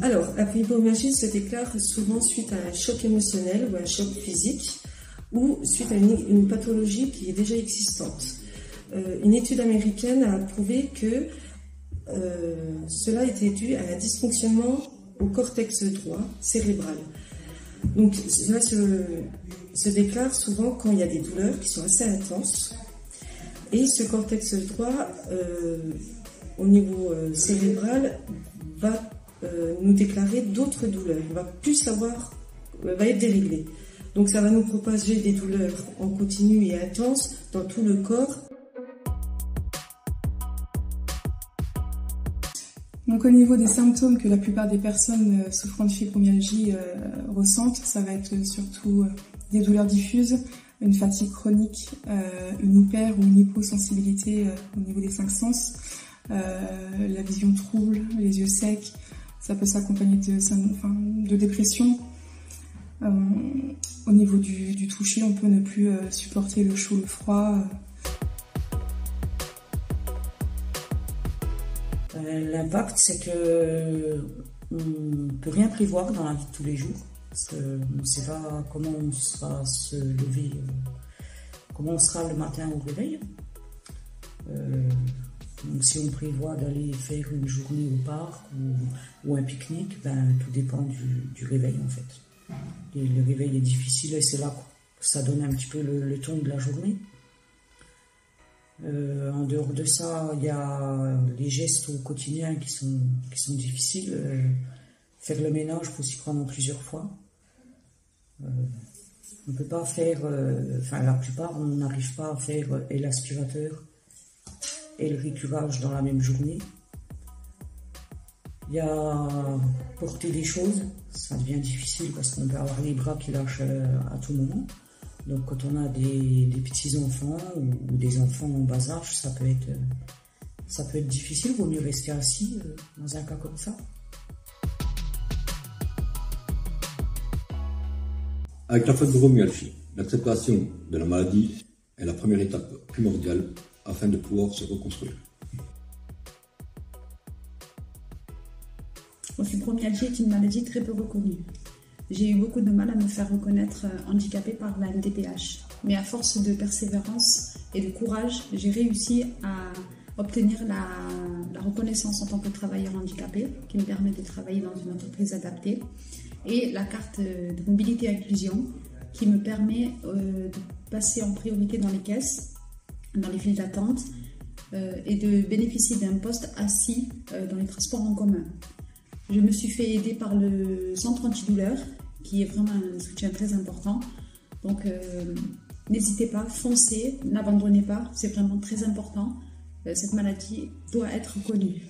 Alors, la fibromyalgie se déclare souvent suite à un choc émotionnel ou un choc physique ou suite à une pathologie qui est déjà existante. Une étude américaine a prouvé que cela était dû à un dysfonctionnement au cortex droit cérébral. Donc, cela se déclare souvent quand il y a des douleurs qui sont assez intenses. Et ce cortex droit, au niveau cérébral, va nous déclarer d'autres douleurs. Il va plus savoir, va être déréglé. Donc ça va nous propager des douleurs en continu et intenses dans tout le corps. Donc au niveau des symptômes que la plupart des personnes souffrant de fibromyalgie ressentent, ça va être surtout des douleurs diffuses, une fatigue chronique, une hyper ou une hyposensibilité au niveau des 5 sens, la vision trouble, les yeux secs, ça peut s'accompagner de dépression. Au niveau du toucher, on peut ne plus supporter le chaud, le froid. L'impact, c'est que on ne peut rien prévoir dans la vie de tous les jours. Parce qu'on ne sait pas comment on sera se lever, comment on sera le matin au réveil. Donc si on prévoit d'aller faire une journée au parc ou un pique-nique, tout dépend du réveil en fait. Et le réveil est difficile et c'est là que ça donne un petit peu le ton de la journée. En dehors de ça, il y a les gestes au quotidien qui sont difficiles. Faire le ménage, faut s'y prendre plusieurs fois. On ne peut pas faire, la plupart, on n'arrive pas à faire et l'aspirateur et le récurage dans la même journée. Il y a porter des choses, ça devient difficile parce qu'on peut avoir les bras qui lâchent à tout moment. Donc quand on a des petits-enfants ou des enfants en bas âge, ça peut être difficile, il vaut mieux rester assis dans un cas comme ça. Avec la fibromyalgie, l'acceptation de la maladie est la première étape primordiale afin de pouvoir se reconstruire. La fibromyalgie est une maladie très peu reconnue. J'ai eu beaucoup de mal à me faire reconnaître handicapée par la MDPH. Mais à force de persévérance et de courage, j'ai réussi à obtenir la reconnaissance en tant que travailleur handicapé, qui me permet de travailler dans une entreprise adaptée, et la carte de mobilité et inclusion, qui me permet de passer en priorité dans les caisses, dans les files d'attente, et de bénéficier d'un poste assis dans les transports en commun. Je me suis fait aider par le centre antidouleur, qui est vraiment un soutien très important. Donc, n'hésitez pas, foncez, n'abandonnez pas, c'est vraiment très important. Cette maladie doit être connue.